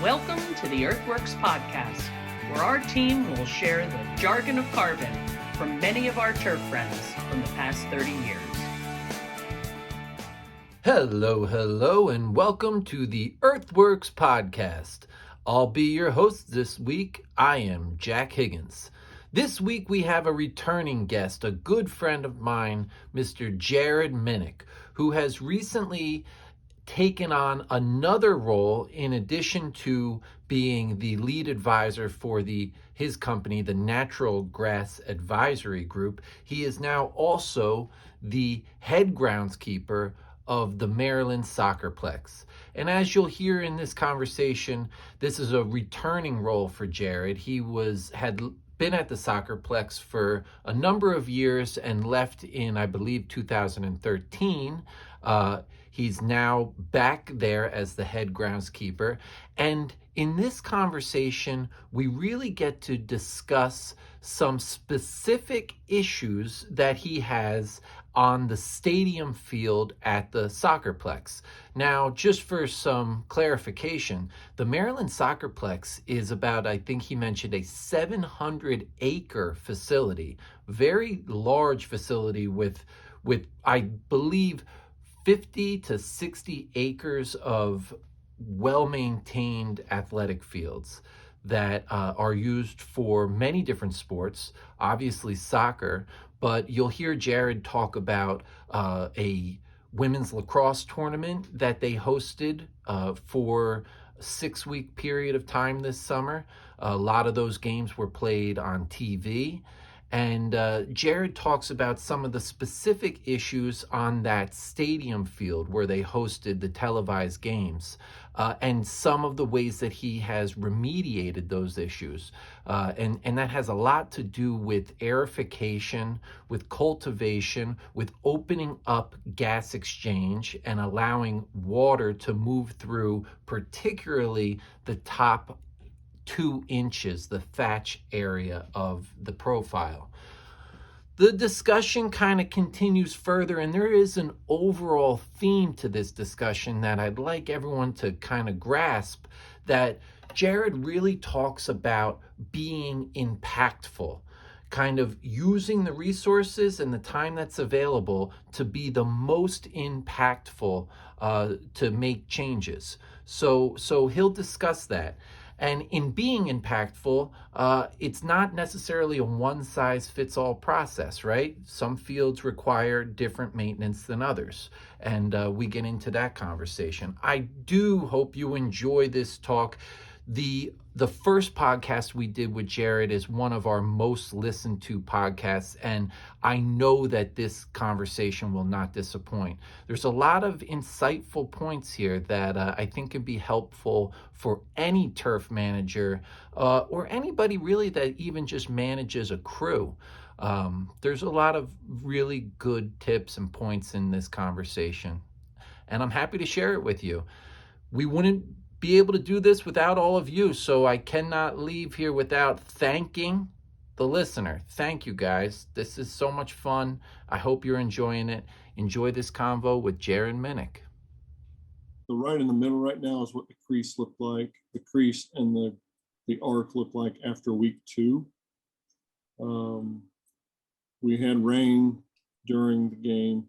Welcome to the Earthworks podcast, where our team will share the jargon of carbon from many of our turf friends from the past 30 years. Hello, and welcome to the Earthworks podcast. I'll be your host this week. I am Jack Higgins. This week we have a returning guest, a good friend of mine, Mr. Jerad Minnick, who has recently taken on another role in addition to being the lead advisor for his company, the Natural Grass Advisory Group. He is now also the head groundskeeper of the Maryland Soccerplex. And as you'll hear in this conversation, this is a returning role for Jerad. He had been at the Soccerplex for a number of years and left in, I believe, 2013. He's now back there as the head groundskeeper. And in this conversation, we really get to discuss some specific issues that he has on the stadium field at the Soccerplex. Now, just for some clarification, the Maryland Soccerplex is about, I think he mentioned, a 700-acre facility, very large facility with I believe 50 to 60 acres of well-maintained athletic fields that are used for many different sports, obviously soccer, but you'll hear Jerad talk about a women's lacrosse tournament that they hosted for a 6-week period of time this summer. A lot of those games were played on TV. And Jerad talks about some of the specific issues on that stadium field where they hosted the televised games and some of the ways that he has remediated those issues. And that has a lot to do with aerification, with cultivation, with opening up gas exchange and allowing water to move through, particularly the top 2 inches, the thatch area of the profile. The discussion kind of continues further, and there is an overall theme to this discussion that I'd like everyone to kind of grasp, that Jerad really talks about being impactful, kind of using the resources and the time that's available to be the most impactful to make changes. So he'll discuss that. And in being impactful, it's not necessarily a one-size-fits-all process, right? Some fields require different maintenance than others, and we get into that conversation. I do hope you enjoy this talk. The first podcast we did with Jerad is one of our most listened to podcasts, and I know that this conversation will not disappoint. There's a lot of insightful points here that I think can be helpful for any turf manager or anybody really that even just manages a crew. There's a lot of really good tips and points in this conversation, and I'm happy to share it with you. We wouldn't be able to do this without all of you, so I cannot leave here without thanking the listener. Thank you, guys. This is so much fun. I hope you're enjoying it. Enjoy this convo with Jerad Minnick. So right in the middle right now is what the crease looked like. The crease and the arc looked like after week 2. We had rain during the game,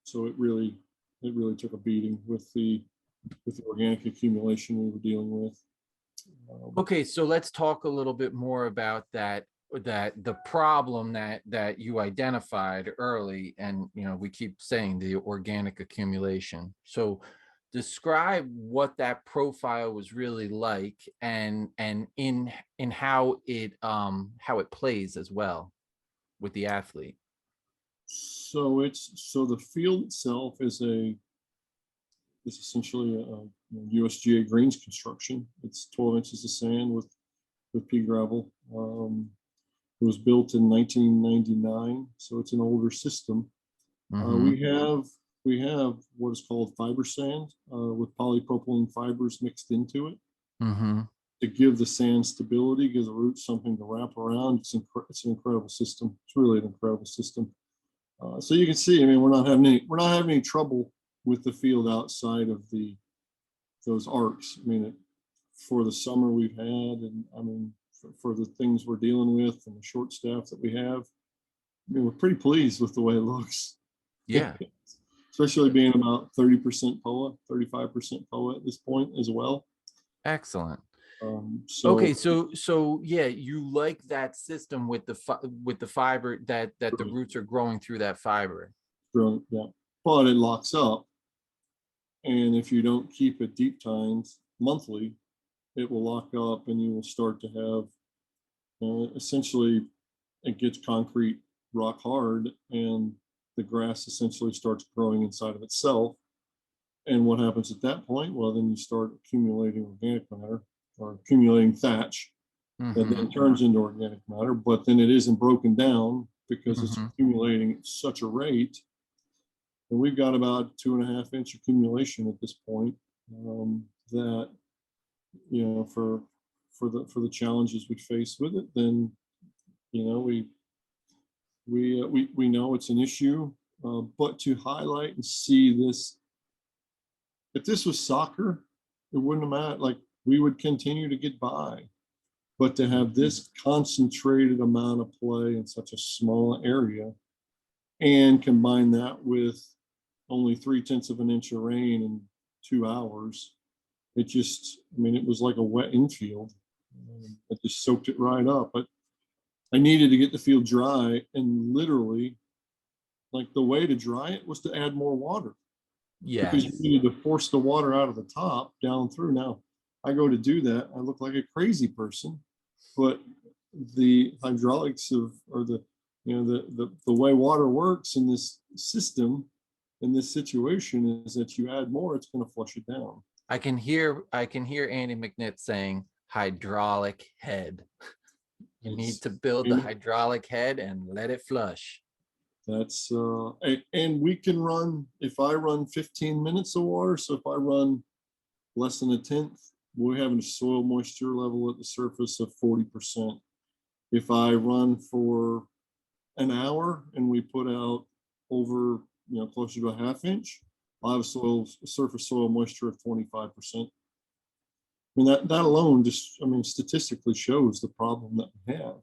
so it really took a beating with the organic accumulation we were dealing with. Okay, so let's talk a little bit more about that the problem that you identified early, and we keep saying the organic accumulation. So describe what that profile was really like, and in how it plays as well with the athlete. So the field itself is essentially a USGA greens construction. It's 12 inches of sand with pea gravel. It was built in 1999, so it's an older system. Mm-hmm. We have what is called fiber sand with polypropylene fibers mixed into it. Mm-hmm. To give the sand stability, give the roots something to wrap around. It's an incredible system. It's really an incredible system. So you can see, I mean, we're not having any trouble with the field outside of the those arcs. I mean, for the summer we've had, and I mean, for the things we're dealing with and the short staff that we have, I mean, we're pretty pleased with the way it looks. Yeah. Especially being about 30% POA, 35% POA at this point as well. Excellent. So So yeah, you like that system with the fiber that the roots are growing through that fiber. brilliant, yeah. But it locks up, and if you don't keep it deep tined monthly, it will lock up, and you will start to have essentially it gets concrete rock hard, and the grass essentially starts growing inside of itself. And what happens at that point? Well, then you start accumulating organic matter or accumulating thatch that then turns into organic matter, but then it isn't broken down because it's accumulating at such a rate. And we've got about 2.5-inch accumulation at this point, that, for the challenges we face with it, then, we know it's an issue, but to highlight and see this, if this was soccer, it wouldn't have mattered. Like, we would continue to get by, but to have this concentrated amount of play in such a small area, and combine that with only 0.3 of an inch of rain in 2 hours, it just, I mean, it was like a wet infield. It just soaked it right up. But I needed to get the field dry, and literally, like, the way to dry it was to add more water. Yeah. Because you needed to force the water out of the top down through. Now, I go to do that, I look like a crazy person, but the hydraulics or the way water works in this system, in this situation, is that you add more, it's going to flush it down. I can hear Andy McNitt saying hydraulic head. You need to build the hydraulic head and let it flush. That's and we can run, if I run 15 minutes of water, so if I run less than 1/10, we're having a soil moisture level at the surface of 40%. If I run for an hour and we put out over, closer to a 1/2 inch, I'll have surface soil moisture of 25%. I mean, that alone just, I mean, statistically shows the problem that we have.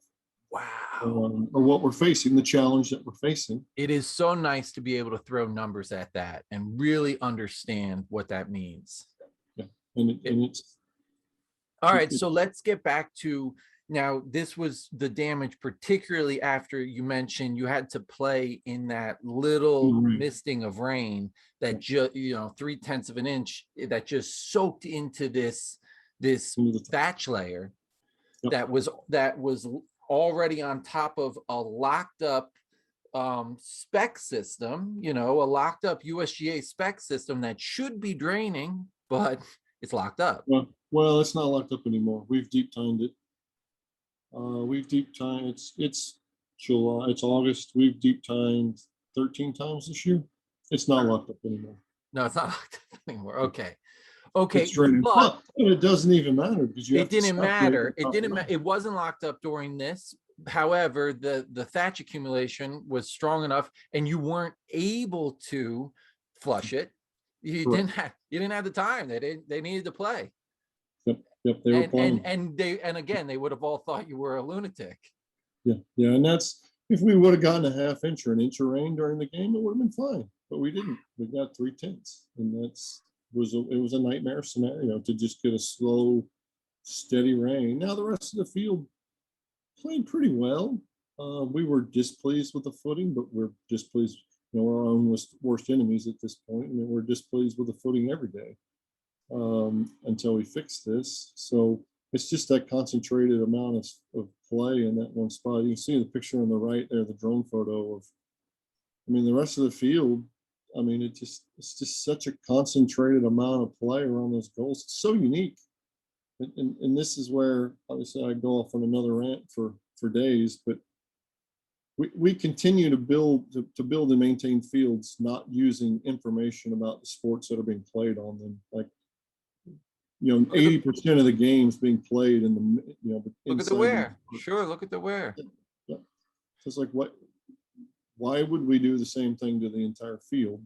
Wow. Or what we're facing, the challenge that we're facing. It is so nice to be able to throw numbers at that and really understand what that means. Yeah, and it's all right. So let's get back to now. This was the damage, particularly after you mentioned you had to play in that little misting of rain that just 0.3 of an inch that just soaked into this thatch layer that was already on top of a locked up spec system, a locked up USGA spec system that should be draining, but it's locked up. Well, it's not locked up anymore. We've deep tined it. It's July, it's August. We've deep tined 13 times this year. It's not locked up anymore. No, it's not locked up anymore. Okay. It's draining, but it doesn't even matter because it didn't matter. It wasn't locked up during this. However, the thatch accumulation was strong enough, and you weren't able to flush it. You didn't have the time. They needed to play. Yep, they were playing. And again, they would have all thought you were a lunatic. Yeah, and that's, if we would have gotten a 1/2 inch or an inch of rain during the game, it would have been fine. But we didn't. We got 0.3, and it was a nightmare scenario to just get a slow, steady rain. Now the rest of the field played pretty well. We were displeased with the footing, but we're displeased. We're our own worst enemies at this point. I mean, we're displeased with the footing every day until we fix this. So it's just that concentrated amount of play in that one spot. You can see the picture on the right there, the drone photo of, I mean, the rest of the field. I mean, it's just such a concentrated amount of play around those goals. It's so unique. And this is where, obviously, I go off on another rant for days, but we continue to build and maintain fields not using information about the sports that are being played on them. Like, 80% of the games being played in the, look at the wear. Sure, look at the wear. Yeah. So it's like, why would we do the same thing to the entire field?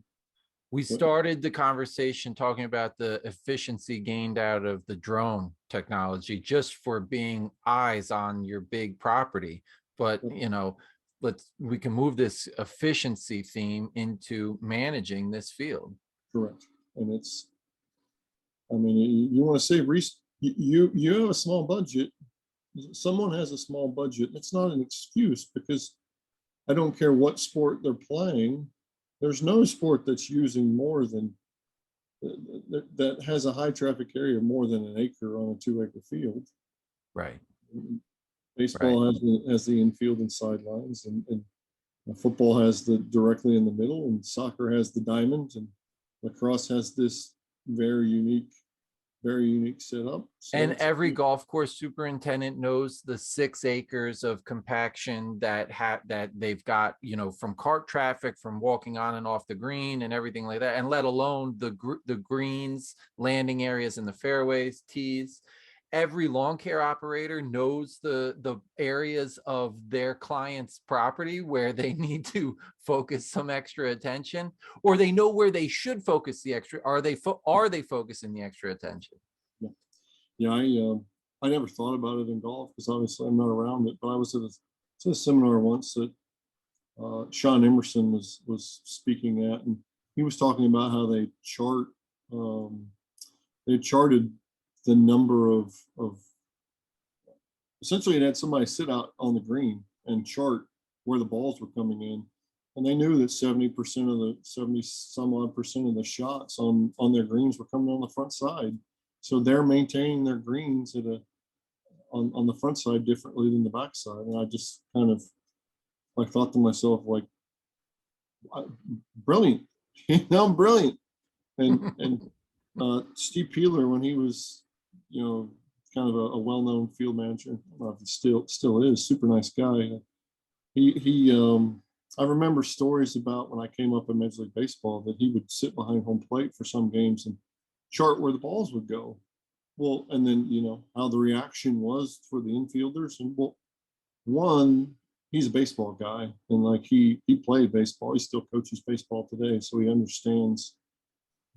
We But started the conversation talking about the efficiency gained out of the drone technology just for being eyes on your big property. But, we can move this efficiency theme into managing this field. correct. And I mean, you want to save you have a small budget. Someone has a small budget. It's not an excuse, because I don't care what sport they're playing. There's no sport that's using more than that has a high traffic area more than an acre on a 2-acre field. Right. Baseball has the infield and sidelines, and football has the directly in the middle, and soccer has the diamond, and lacrosse has this very unique setup. So And every golf course superintendent knows the 6 acres of compaction that they've got, from cart traffic, from walking on and off the green and everything like that, and let alone the greens, landing areas in the fairways, tees. Every lawn care operator knows the areas of their client's property where they need to focus some extra attention, or they know where they should focus the extra. Are they focusing the extra attention? Yeah, I never thought about it in golf, because obviously I'm not around it. But I was at a seminar once that Sean Emerson was speaking at, and he was talking about how they charted the number of essentially, it had somebody sit out on the green and chart where the balls were coming in, and they knew that 70% of the 70 some odd percent of the shots on their greens were coming on the front side. So they're maintaining their greens on the front side differently than the back side. And I just kind of thought to myself, brilliant, I'm brilliant. And Steve Peeler, when he was, kind of a well-known field manager, I don't know if he still is, super nice guy. I remember stories about when I came up in Major League Baseball that he would sit behind home plate for some games and chart where the balls would go. Well, and then how the reaction was for the infielders. And one, he's a baseball guy, and he played baseball. He still coaches baseball today, so he understands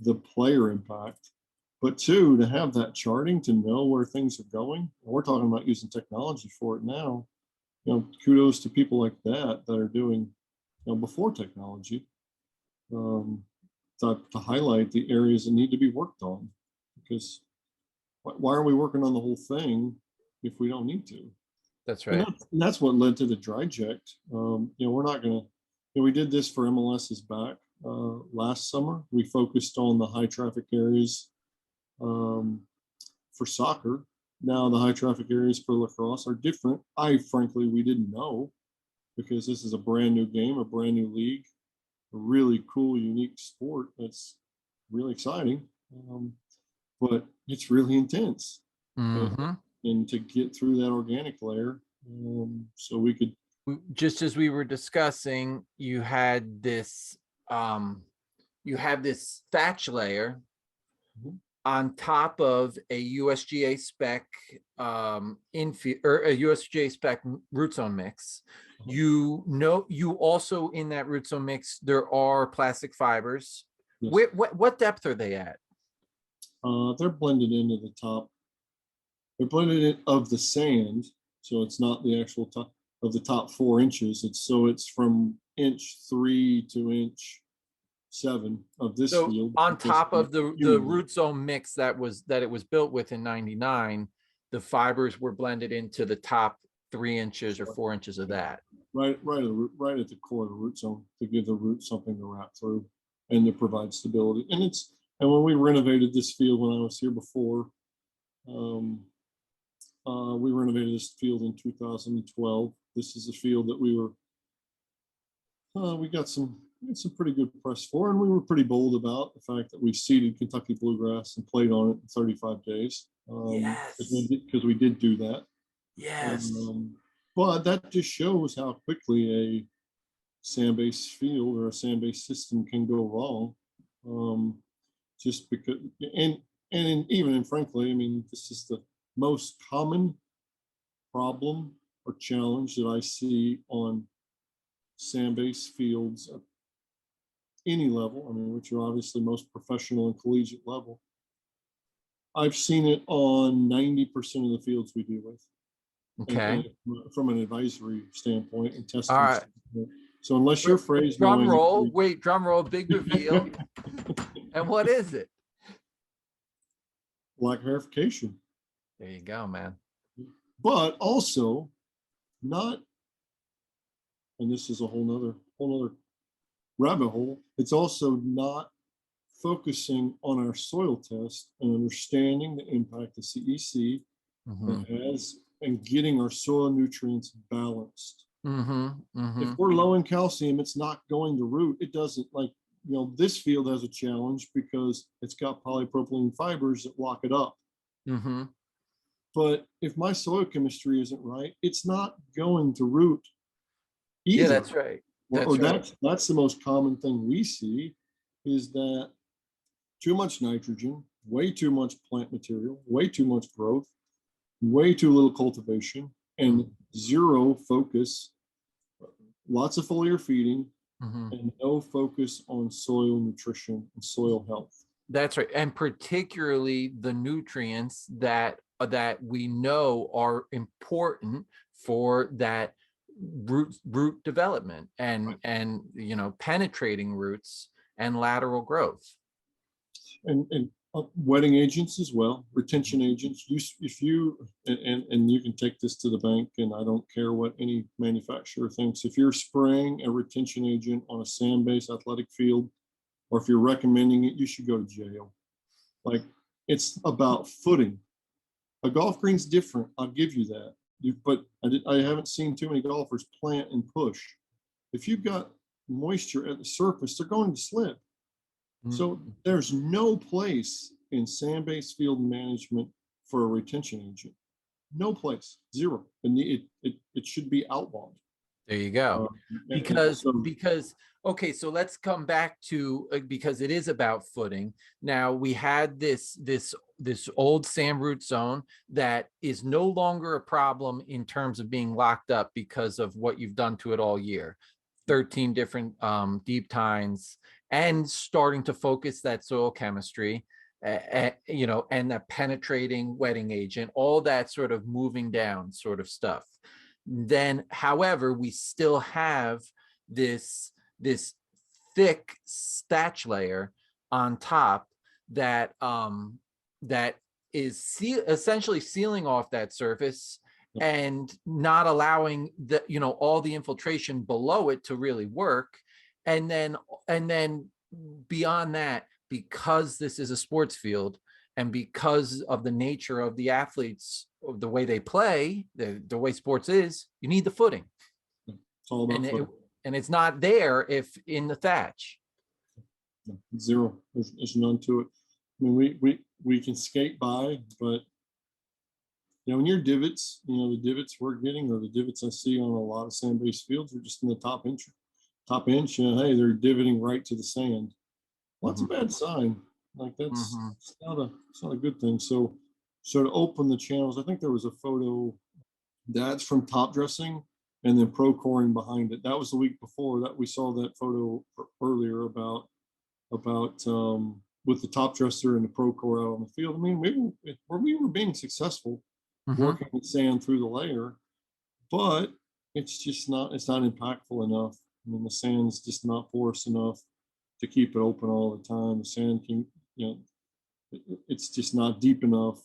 the player impact. But two, to have that charting, to know where things are going. We're talking about using technology for it now. Kudos to people like that are doing, before technology, to highlight the areas that need to be worked on. Because why are we working on the whole thing if we don't need to? That's right. And that's what led to the dry ject. We're not going to, we did this for MLS's back last summer. We focused on the high traffic areas for soccer. Now the high traffic areas for lacrosse are different. We didn't know, because this is a brand new game, a brand new league, a really cool, unique sport that's really exciting. But it's really intense. Mm-hmm. And to get through that organic layer, so we could, just as we were discussing, you had this thatch layer on top of a USGA spec infield, or a USGA spec root zone mix. You also, in that root zone mix, there are plastic fibers. Yes. What depth are they at? They're blended into the top. They're blended in of the sand, so it's not the actual top of the top 4 inches. It's from inch 3 to inch 7 of this field. On top of the root zone mix that it was built with in '99, the fibers were blended into the top 3 inches or 4 inches of that. Right at the core of the root zone, to give the root something to wrap through and to provide stability. And when we renovated this field when I was here before, we renovated this field in 2012. This is a field that we got some pretty good press for, and we were pretty bold about the fact that we seeded Kentucky bluegrass and played on it in 35 days. Yes. Because we did do that. Yes. But that just shows how quickly a sand-based field or a sand-based system can go wrong. Just because, and frankly, I mean, this is the most common problem or challenge that I see on sand-based fields any level, I mean, which are obviously most professional and collegiate level, I've seen it on 90% of the fields we deal with. Okay. And from an advisory standpoint and testing All right. standpoint. So unless you're phrase Drum knowing, roll. Wait, drum roll. Big reveal. And what is it? lack of aerification, There you go, man. but also not, and this is a whole nother rabbit hole. It's also not focusing on our soil test and understanding the impact the CEC has and getting our soil nutrients balanced. If we're low in calcium, it's not going to root. It doesn't, like, you know, this field has a challenge because it's got polypropylene fibers that lock it up. But if my soil chemistry isn't right, it's not going to root either. Yeah, that's right. That's the most common thing we see, is that too much nitrogen, way too much plant material, way too much growth, way too little cultivation, and zero focus, lots of foliar feeding, and no focus on soil nutrition and soil health. That's right. And particularly the nutrients that we know are important for that root development and you know, penetrating roots and lateral growth. And wetting agents as well, retention agents. If you and you can take this to the bank, and I don't care what any manufacturer thinks. If you're spraying a retention agent on a sand-based athletic field, or if you're recommending it, you should go to jail. Like, it's about footing. A golf green's different, I'll give you that. But I haven't seen too many golfers plant and push. If you've got moisture at the surface, they're going to slip. So there's no place in sand-based field management for a retention agent. No place, zero. And it should be outlawed. There you go. Because okay, so let's come back to, because it is about footing. Now, we had this old sand root zone that is no longer a problem in terms of being locked up because of what you've done to it all year. 13 different deep tines, and starting to focus that soil chemistry, you know, and that penetrating wetting agent, all that sort of moving down sort of stuff. Then, however, we still have this thick thatch layer on top that that is essentially sealing off that surface and not allowing the, you know, all the infiltration below it to really work. And then beyond that, because this is a sports field and because of the nature of the athletes, of the way they play, the way sports is, you need the footing. It's all about footing. And it's not there if in the thatch. Zero. There's none to it. I mean, we can skate by, but you know, when your divots, you know, the divots we're getting, or the divots I see on a lot of sand-based fields, are just in the top inch. You know, hey, they're divoting right to the sand. Well, that's a bad sign. Like, that's it's not a good thing. So to open the channels, I think there was a photo that's from top dressing and then pro coring behind it. That was the week before that we saw that photo earlier about with the top dresser and the pro core out on the field. I mean, we were being successful working with sand through the layer, but it's not impactful enough. I mean, the sand's just not porous enough to keep it open all the time. The sand can, you know, it's just not deep enough,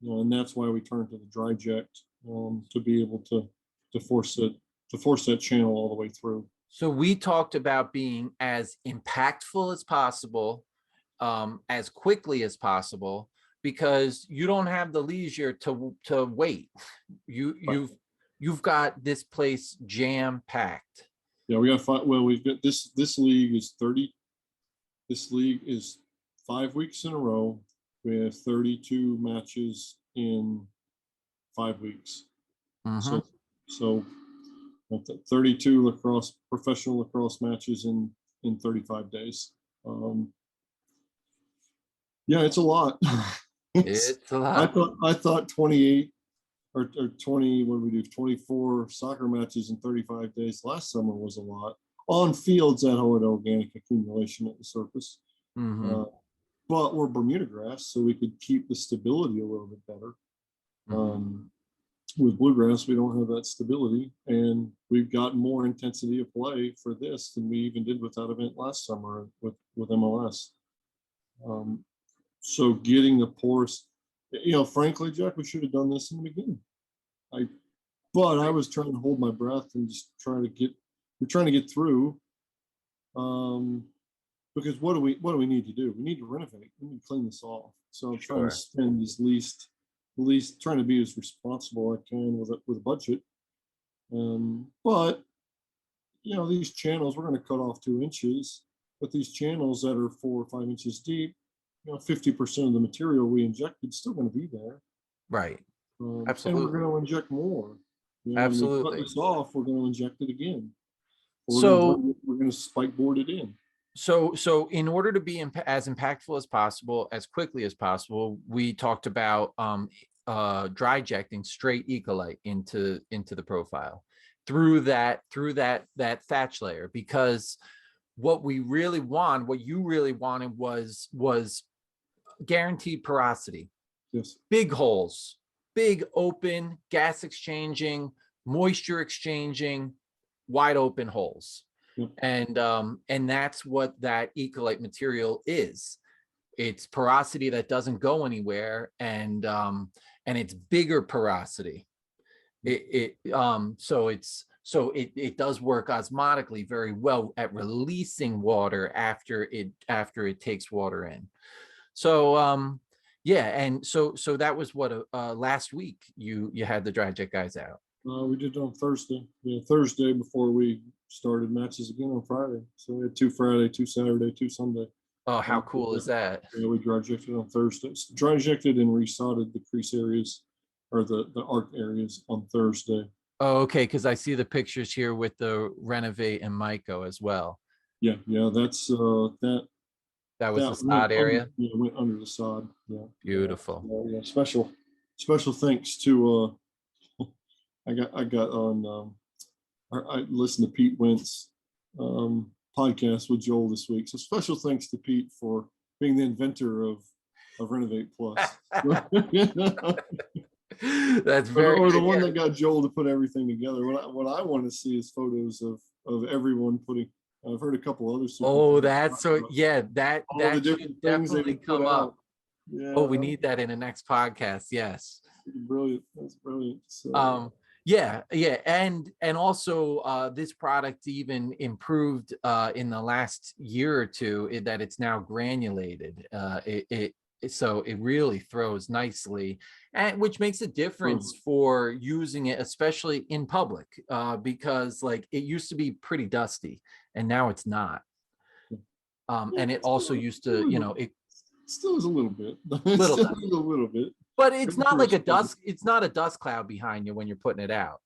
you know, and that's why we turn to the dry ject to be able to force that channel all the way through. So we talked about being as impactful as possible, as quickly as possible, because you don't have the leisure to wait. You've got this place jam packed. Yeah, we got five. Well, we've got this league is 30. This league is 5 weeks in a row. We have 32 matches in 5 weeks. So 32 professional lacrosse matches in 35 days. Yeah, it's a lot. It's a lot. I thought 28 or 20, what do we do, 24 soccer matches in 35 days last summer was a lot. Of on fields that hold organic accumulation at the surface. Mm-hmm. But we're Bermuda grass, so we could keep the stability a little bit better. Mm-hmm. With bluegrass, we don't have that stability, and we've got more intensity of play for this than we even did with that event last summer with MLS. So getting the porous, frankly, Jack, we should have done this in the beginning. But I was trying to hold my breath and just we're trying to get through. Because what do we need to do? We need to renovate. We need to clean this off. So I'm trying to spend least trying to be as responsible I can with a budget. But these channels, we're going to cut off 2 inches, but these channels that are 4 or 5 inches deep, 50% of the material we injected is still going to be there. Right. And Absolutely. we're going to inject more. Absolutely. When we cut this off, we're going to inject it again. So we're going to spike board it in. So in order to be as impactful as possible, as quickly as possible, we talked about dry injecting straight Ecolite into the profile through that thatch layer, because what you really wanted was guaranteed porosity. Yes. Big holes, big open, gas exchanging, moisture exchanging, wide open holes. Yep. And that's what that Ecolite material is. It's porosity that doesn't go anywhere, and it's bigger porosity. It does work osmotically very well at releasing water after it takes water in. So yeah, and so that was what last week you had the dry jet guys out. We did it on Thursday. Thursday before we started matches again on Friday. So we had 2 Friday, 2 Saturday, 2 Sunday. Oh, how cool is that? Yeah, we dry injected on Thursday. Dry injected and resodded the crease areas or the arc areas on Thursday. Oh, okay, because I see the pictures here with the Renovate and Myco as well. Yeah, that's that was the sod area. Went under the sod. Yeah, beautiful. Yeah, special thanks to I got on I listened to Pete Wentz podcast with Joel this week. So special thanks to Pete for being the inventor of Renovate Plus. That's very or the one that got Joel to put everything together. What I want to see is photos of everyone putting. I've heard a couple others. Oh, that's so yeah. That should definitely come up. Yeah. Oh, we need that in the next podcast. Yes. Brilliant. That's brilliant. So, yeah, and also this product even improved in the last year or two, that it's now granulated. So it really throws nicely, and which makes a difference for using it, especially in public, because like it used to be pretty dusty and now it's not. And it also used to, it still is a little bit. Little bit. But it's not like it's not a dust cloud behind you when you're putting it out.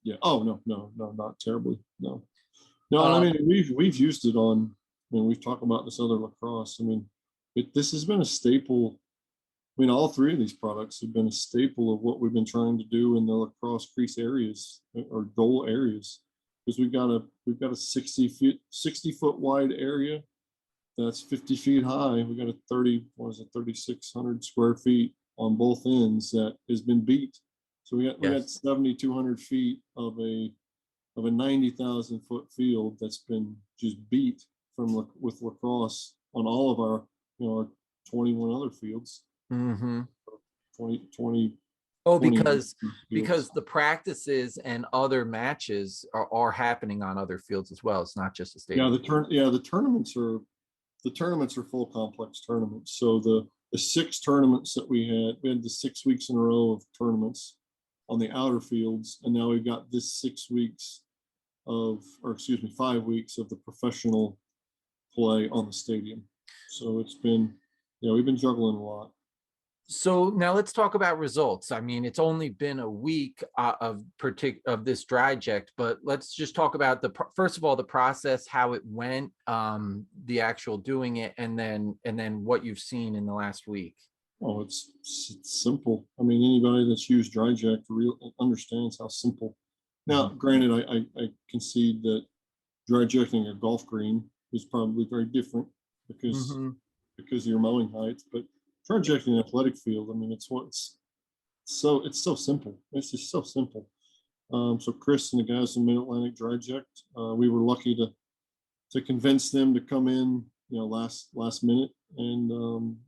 Yeah. Oh, no, not terribly. No. I mean, we've used it on, we've talked about this other lacrosse. I mean, this has been a staple. I mean, all 3 of these products have been a staple of what we've been trying to do in the lacrosse crease areas or goal areas, because we've got a 60 foot wide area that's 50 feet high. We got a 3,600 square feet on both ends that has been beat. So we got 7,200 feet of a 90,000 foot field that's been just beat with lacrosse on all of our our 21 other fields. Mm-hmm. 20. Oh, because the practices and other matches are happening on other fields as well. It's not just a stadium. The tournaments are full complex tournaments. So the 6 tournaments that we had the 6 weeks in a row of tournaments on the outer fields, and now we've got this 5 weeks of the professional play on the stadium. So it's been, we've been juggling a lot. So now let's talk about results. I mean, it's only been a week of this dry eject, but let's just talk about first of all, the process, how it went, the actual doing it, and then what you've seen in the last week. Oh, it's simple. I mean, anybody that's used dry eject understands how simple. Now, granted, I concede that dry ejecting a golf green is probably very different because of your mowing height. But dry ejecting an athletic field, I mean, it's so simple. It's just so simple. So Chris and the guys in Mid-Atlantic Dry Eject, we were lucky to convince them to come in, last minute, and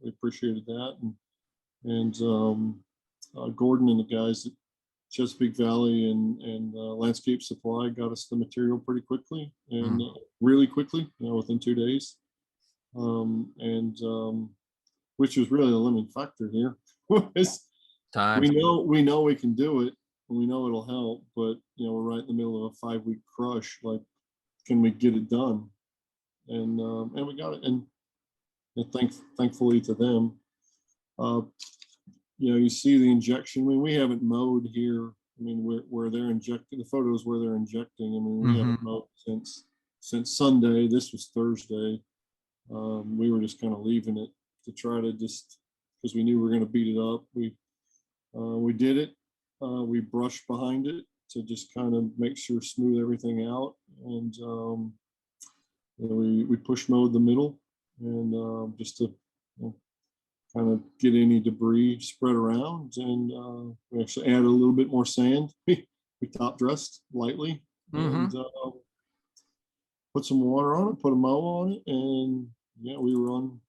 we appreciated that. And Gordon and the guys at Chesapeake Valley and Landscape Supply got us the material pretty quickly and really quickly, within 2 days, which was really the limiting factor here. Time. We know we can do it, and we know it'll help, but we're right in the middle of a 5-week crush. Like, can we get it done? And we got it, and thankfully to them. You see the injection. I mean, we haven't mowed here. I mean, where they're injecting, the photos where they're injecting. I mean, we haven't mowed since Sunday. This was Thursday. We were just kind of leaving it to try to just, because we knew we were going to beat it up. We did it. We brushed behind it to just kind of make sure, smooth everything out, and we push mowed the middle, and just to kind of get any debris spread around, and we actually added a little bit more sand. We top dressed lightly, and put some water on it, put a mow on it, and we were on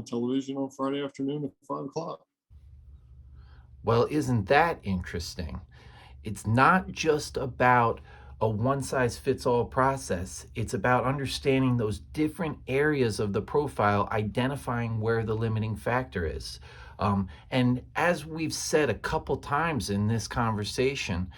television on Friday afternoon at 5:00. Well, isn't that interesting? It's not just about a one-size-fits-all process. It's about understanding those different areas of the profile, identifying where the limiting factor is. And as we've said a couple times in this conversation,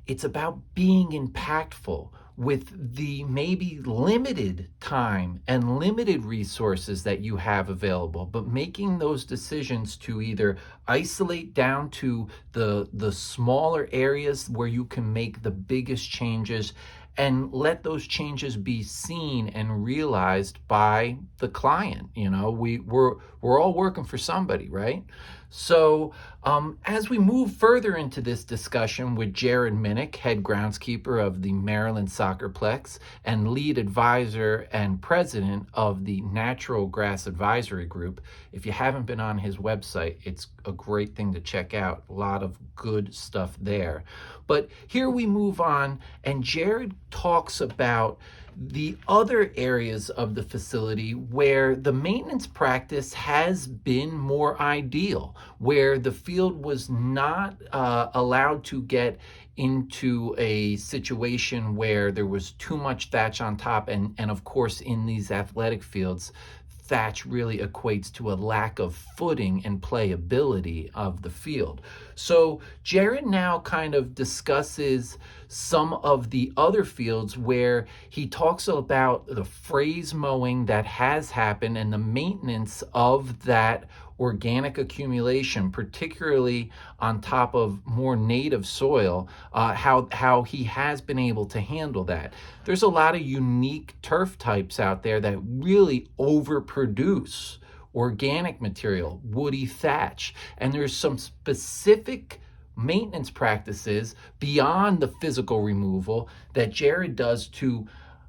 it's about being impactful with the maybe limited time and limited resources that you have available, but making those decisions to either isolate down to the smaller areas where you can make the biggest changes, and let those changes be seen and realized by the client. We're all working for somebody, right? So as we move further into this discussion with Jerad Minnick, head groundskeeper of the Maryland Soccerplex and lead advisor and president of the Natural Grass Advisory Group, if you haven't been on his website, it's a great thing to check out. A lot of good stuff there. But here we move on, and Jerad talks about the other areas of the facility where the maintenance practice has been more ideal, where the field was not allowed to get into a situation where there was too much thatch on top. And of course, in these athletic fields, thatch really equates to a lack of footing and playability of the field. So Jerad now kind of discusses some of the other fields where he talks about the phrase mowing that has happened and the maintenance of that organic accumulation, particularly on top of more native soil, how he has been able to handle that. There's a lot of unique turf types out there that really overproduce organic material, woody thatch, and there's some specific maintenance practices beyond the physical removal that Jerad does to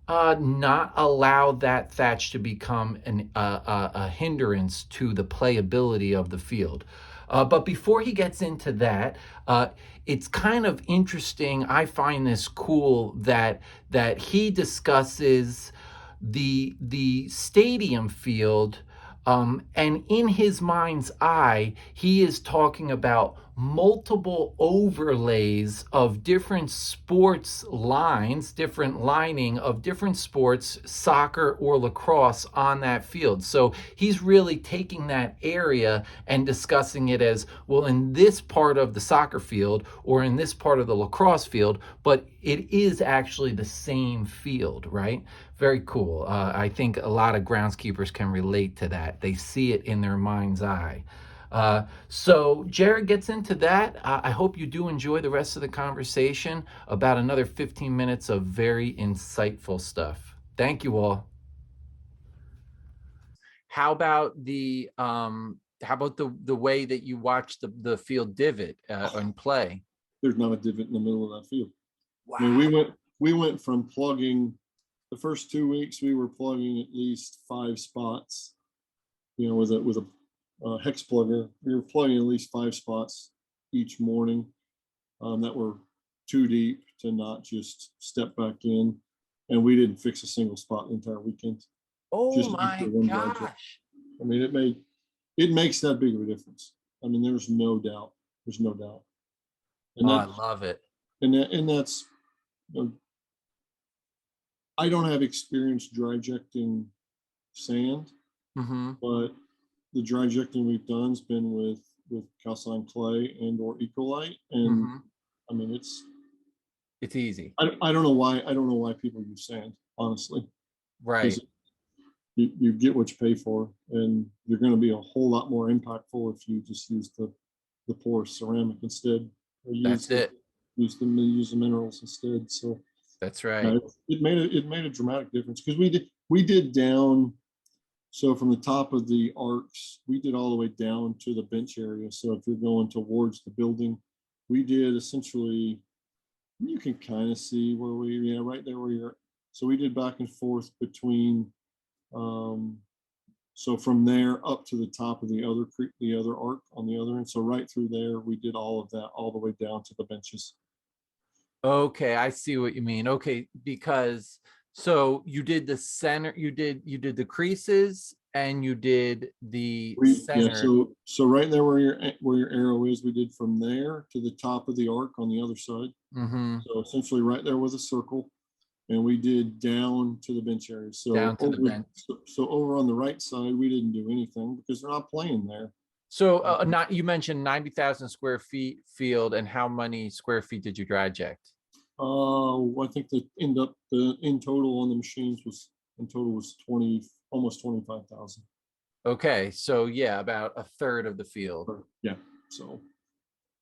not allow that thatch to become a hindrance to the playability of the field. But before he gets into that, it's kind of interesting. I find this cool that he discusses the stadium field, and in his mind's eye, he is talking about multiple overlays of different sports lines, different lining of different sports, soccer or lacrosse, on that field. So he's really taking that area and discussing it as, well, in this part of the soccer field or in this part of the lacrosse field, but it is actually the same field, right? Very cool. I think a lot of groundskeepers can relate to that. They see it in their mind's eye. So Jerad gets into that. I hope you do enjoy the rest of the conversation, about another 15 minutes of very insightful stuff. Thank you all. How about the way that you watch the field divot and play? There's not a divot in the middle of that field. Wow. I mean, we went from plugging the first 2 weeks we were plugging at least 5 spots, with a hex plugger. We were plugging at least 5 spots each morning that were too deep to not just step back in, and we didn't fix a single spot the entire weekend. Oh Just my after one dry jet. gosh. I mean, it makes that big of a difference. I mean, there's no doubt. And I love it. And that's, I don't have experience dry ejecting sand, but the dry ejecting we've done has been with calcine clay and or ecolite, and I mean it's easy. I don't know why people use sand, honestly. Right. You get what you pay for, and you're going to be a whole lot more impactful if you just use the porous ceramic instead, or use the minerals instead. So that's right. It made a dramatic difference, because we did down. So from the top of the arcs, we did all the way down to the bench area. So if you're going towards the building, we did essentially, you can kind of see where right there where you're. So we did back and forth between, so from there up to the top of the other arc on the other end. So right through there, we did all of that all the way down to the benches. Okay, I see what you mean. Okay, because so you did the center, you did the creases, and you did the center. Yeah, so right there where your arrow is, we did from there to the top of the arc on the other side. So essentially right there was a circle, and we did down to the bench area. So down to the bench. So over on the right side, we didn't do anything because they're not playing there. So you mentioned 90,000 square feet field, and how many square feet did you dry eject? I think the in total on the machines was almost 25,000. Okay, so yeah, about a third of the field. Yeah. So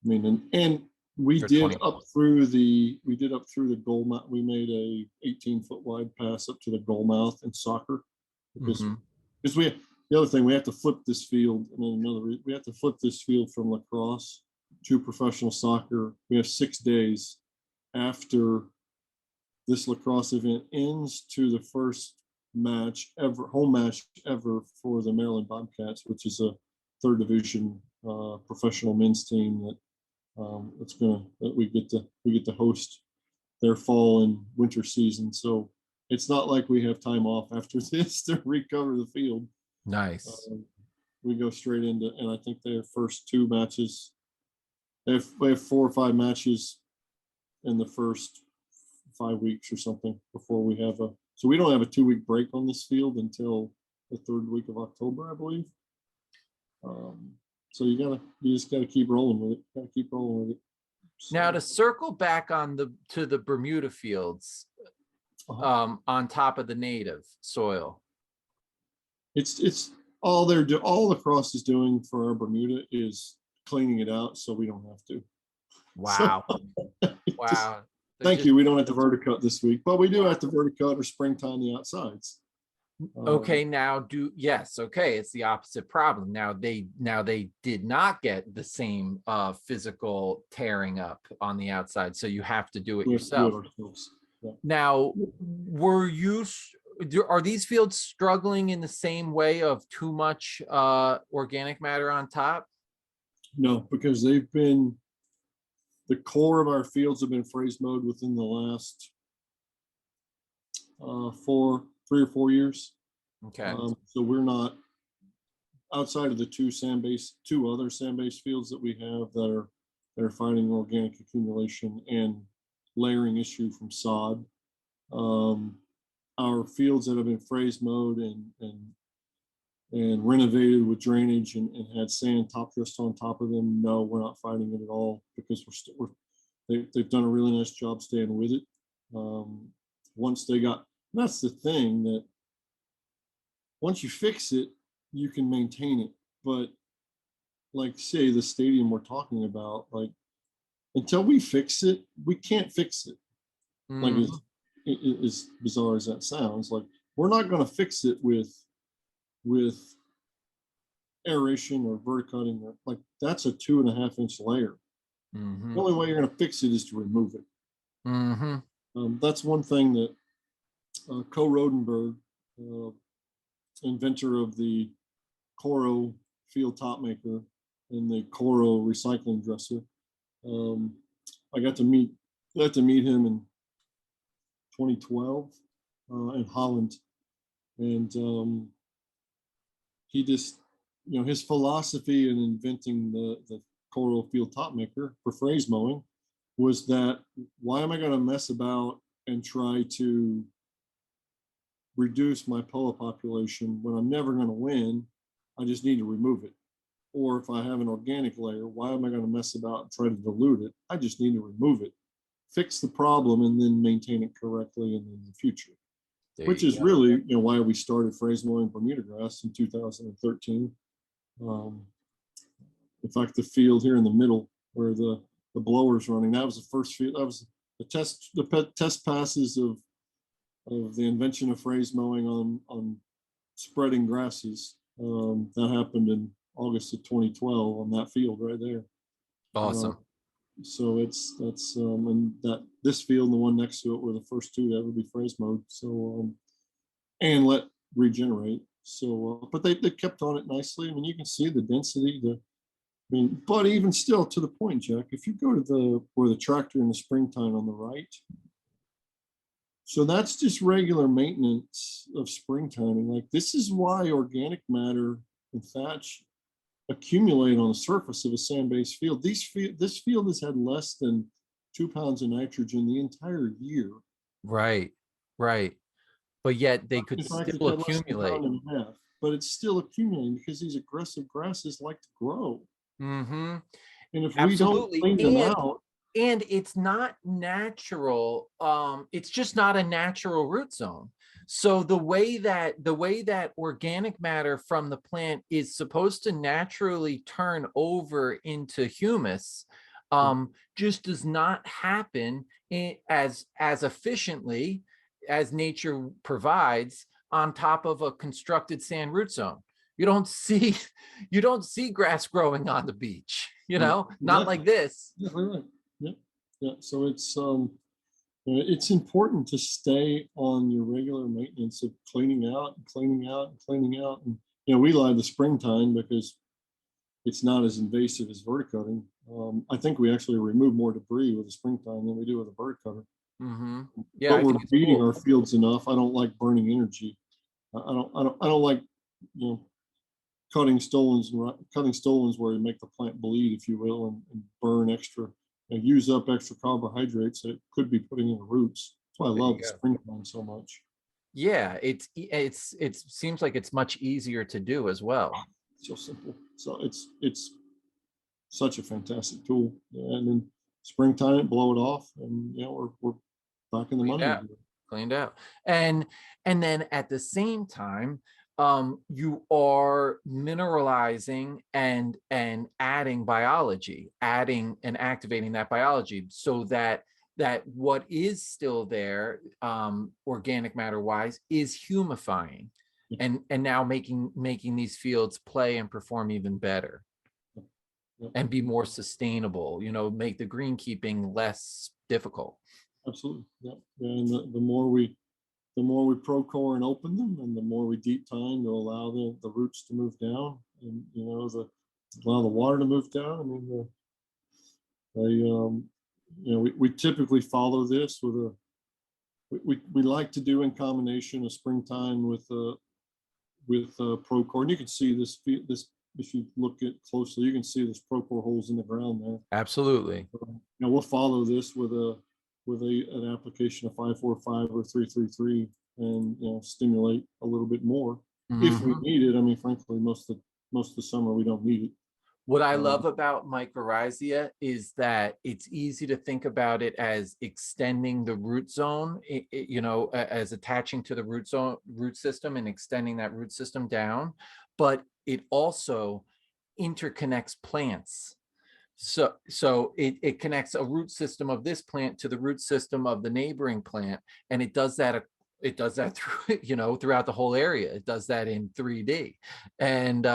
I mean, and we did up through the goal mouth. We made a 18-foot wide pass up to the goal mouth in soccer, because the other thing, we have to flip this field, and then we have to flip this field from lacrosse to professional soccer. We have 6 days after this lacrosse event ends to the first home match ever for the Maryland Bobcats, which is a 3rd division professional men's team that we get to host their fall and winter season. So it's not like we have time off after this to recover the field. Nice. We go straight into, and I think their first 2 matches, they have 4 or 5 matches in the first 5 weeks or something before we have so we don't have a 2-week break on this field until the 3rd week of October, I believe. So you just gotta keep rolling with it. So, now to circle back to the Bermuda fields, on top of the native soil. It's all lacrosse is doing for our Bermuda is cleaning it out so we don't have to. Wow. Wow. Thank you. We don't have to verticut this week, but we do have to verticut or springtime the outsides. Okay, okay, it's the opposite problem. Now they did not get the same physical tearing up on the outside, so you have to do it yourself. Yeah. Now, are these fields struggling in the same way of too much organic matter on top? No, because the core of our fields have been phrase mode within the last 3 or 4 years. Okay. So we're not, outside of the 2 other sand-based fields that we have that are fighting organic accumulation and layering issue from sod. Our fields that have been phrase mode and renovated with drainage and had sand top dressed on top of them, no, we're not fighting it at all, because they've done a really nice job staying with it. That's the thing, that once you fix it, you can maintain it. But like, say, the stadium we're talking about, like, until we fix it, we can't fix it. Like, as bizarre as that sounds, like, we're not going to fix it with aeration or verticutting, or like, that's a 2.5-inch layer. The only way you're going to fix it is to remove it. That's one thing that Co Rodenberg, inventor of the Coro field top maker and the Coro recycling dresser. I got to meet him in 2012 in Holland, and he just, his philosophy in inventing the Coro field top maker for phrase mowing was that, why am I going to mess about and try to reduce my POA population when I'm never going to win? I just need to remove it. Or if I have an organic layer, why am I going to mess about and try to dilute it? I just need to remove it, fix the problem, and then maintain it correctly in the future. Which is really, why we started phrase mowing Bermuda grass in 2013. In fact, the field here in the middle where the blower's running, that was the first field. That was the test passes of the invention of phrase mowing on spreading grasses. That happened in August of 2012 on that field right there. Awesome. So and this field and the one next to it were the first two to ever be phrase mowed. So and let regenerate. So but they kept on it nicely. I mean, you can see the density. But even still, to the point, Jack, if you go to where the tractor in the springtime on the right, so that's just regular maintenance of springtiming. Like, this is why organic matter and thatch accumulate on the surface of a sand-based field. This field has had less than 2 pounds of nitrogen the entire year. Right. But yet they could still accumulate. But it's still accumulating because these aggressive grasses like to grow. Mm-hmm. And if we don't clean them out, and it's not natural, it's just not a natural root zone. So the way that organic matter from the plant is supposed to naturally turn over into humus, just does not happen as efficiently as nature provides on top of a constructed sand root zone. You don't see grass growing on the beach, not like this. Right. Yeah. So it's important to stay on your regular maintenance of cleaning out. And we lie the springtime because it's not as invasive as verticutting. I think we actually remove more debris with the springtime than we do with a verticutter. Mm-hmm. Yeah, but we're beating our fields enough. I don't like burning energy. I don't like cutting stolons where you make the plant bleed, if you will, and burn extra and use up extra carbohydrates that it could be putting in the roots. That's why I love the springtime so much. Yeah, it seems like it's much easier to do as well. So simple. So it's such a fantastic tool. Yeah, and then springtime, blow it off, and we're back in the money. Cleaned out. And then at the same time, you are mineralizing and adding biology, adding and activating that biology, so that what is still there, organic matter wise, is humifying, and now making these fields play and perform even better, and be more sustainable, make the greenkeeping less difficult. Absolutely. Yeah. And the more we procore and open them, and the more we deep tine to allow the roots to move down, and allow the water to move down. I mean, we typically follow this with we like to do in combination a springtime with procore. And you can see this if you look at closely, you can see this procore holes in the ground there. Absolutely. We'll follow this with an application of 545 or 333, and stimulate a little bit more if we need it. I mean, frankly, most of the summer we don't need it. What I love about Mycorrhizae is that it's easy to think about it as extending the root zone, as attaching to the root system and extending that root system down, but it also interconnects plants. So it connects a root system of this plant to the root system of the neighboring plant, and it does that through throughout the whole area. It does that in 3D, and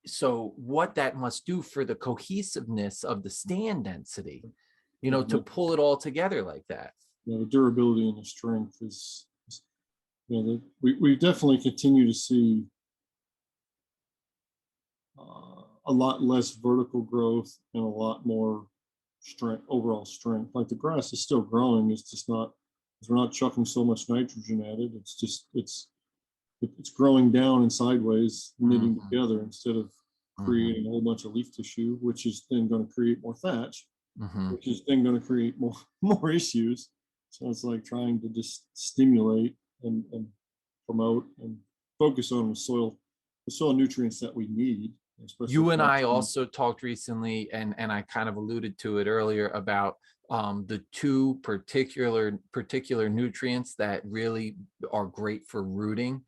so what that must do for the cohesiveness of the stand density, to pull it all together like that. the durability and the strength is we definitely continue to see a lot less vertical growth and a lot more overall strength. Like the grass is still growing, it's just not, we're not chucking so much nitrogen at it. It's just it's growing down and sideways, knitting together instead of creating a whole bunch of leaf tissue, which is then going to create more thatch, which is then going to create more issues. So it's like trying to just stimulate and promote and focus on the soil nutrients that we need. You and I also talked recently, and I kind of alluded to it earlier about the two particular nutrients that really are great for rooting,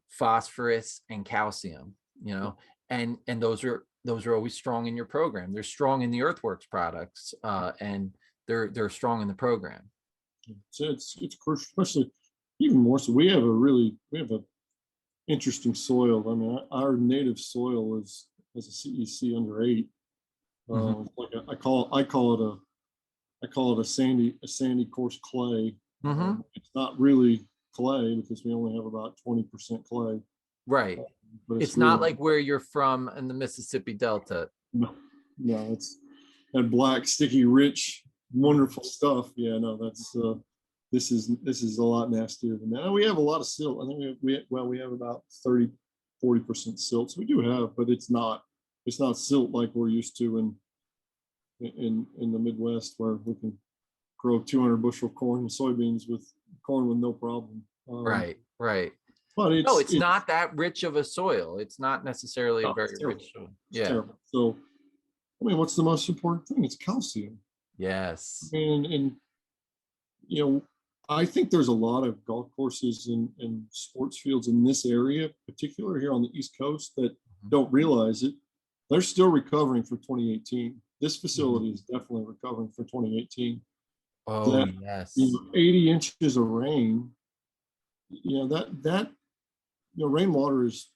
phosphorus and calcium. And those are always strong in your program. They're strong in the Earthworks products, and they're strong in the program. It's crucial, especially even more so. We have a interesting soil. I mean, our native soil has a CEC under 8. Like I call it a sandy coarse clay. It's not really clay because we only have about 20% clay. Right. But it's not like where you're from in the Mississippi Delta. No, it's that black, sticky, rich, wonderful stuff. Yeah, no, that's this is a lot nastier than that. And we have a lot of silt. I think we have about 30-40% silt. So we do have, but it's not silt like we're used to in the Midwest, where we can grow 200 bushel corn and soybeans with no problem. Right. But it's not that rich of a soil. It's not necessarily a very rich soil. Yeah. So, I mean, what's the most important thing? It's calcium. Yes. And I think there's a lot of golf courses and sports fields in this area, particularly here on the East Coast, that don't realize it. They're still recovering from 2018. This facility is definitely recovering from 2018. Oh, yes. 80 inches of rain. Rainwater is.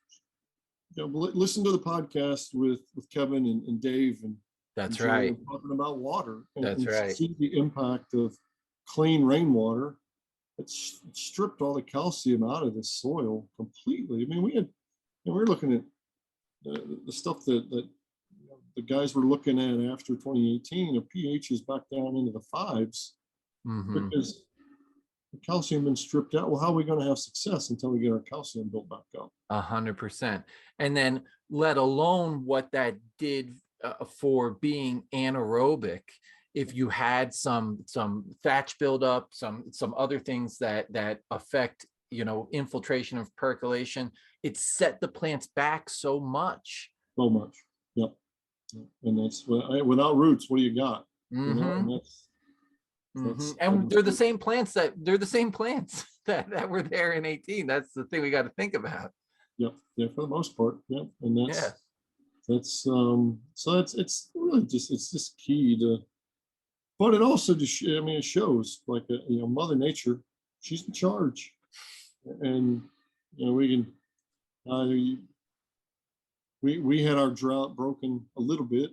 Listen to the podcast with Kevin and Dave and. That's right. Talking about water. That's right. See the impact of clean rainwater. It's stripped all the calcium out of the soil completely. I mean, we're looking at the stuff that the guys were looking at after 2018. The pH is back down into the 5s because the calcium been stripped out. Well, how are we going to have success until we get our calcium built back up? 100%. And then let alone what that did for being anaerobic. If you had some thatch buildup, some other things that affect, infiltration of percolation, it set the plants back so much. Yep. And that's without roots, what do you got? And they're the same plants that were there in 18. That's the thing we got to think about. Yep. Yeah, for the most part. Yep. And that's so it's really just key to. But it also just, it shows like Mother Nature, she's in charge, and we can. We had our drought broken a little bit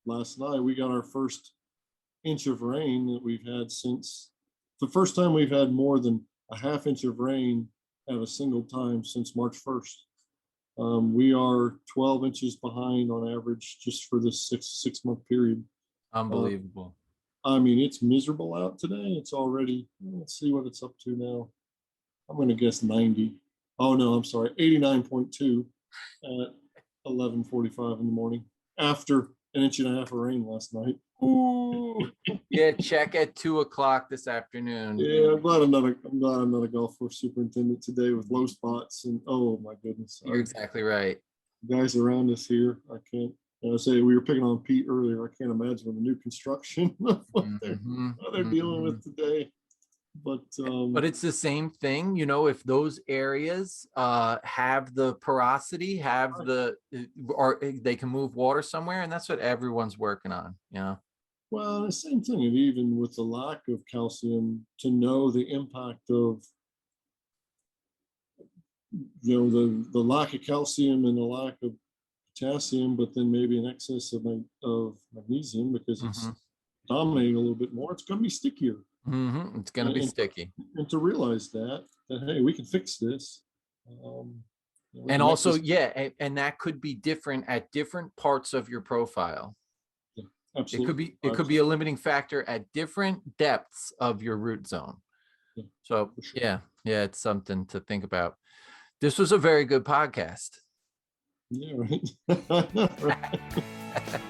last night. We got our first inch of rain that we've had since the first time we've had more than a half inch of rain at a single time since March 1st. We are 12 inches behind on average just for this six month period. Unbelievable. I mean, it's miserable out today. It's already, let's see what it's up to now. I'm going to guess 90. Oh, no, I'm sorry. 89.2 at 11:45 in the morning after an inch and a half of rain last night. Ooh. Yeah, check at 2:00 this afternoon. Yeah, I'm glad I'm not a golf course superintendent today with low spots. And oh my goodness. You're exactly right. Guys around us here, I can't. I say we were picking on Pete earlier. I can't imagine with the new construction what they're dealing with today. But it's the same thing, if those areas have the porosity, or they can move water somewhere, and that's what everyone's working on. Well, the same thing, and even with the lack of calcium, to know the impact of the lack of calcium and the lack of potassium, but then maybe an excess of magnesium because it's dominating a little bit more. It's going to be stickier. It's going to be And- sticky. And to realize that hey, we can fix this. We And can make also, this- and that could be different at different parts of your profile. absolutely. It could be a limiting factor at different depths of your root zone. Yeah, So for sure. yeah, it's something to think about. This was a very good podcast. Yeah, right. Right.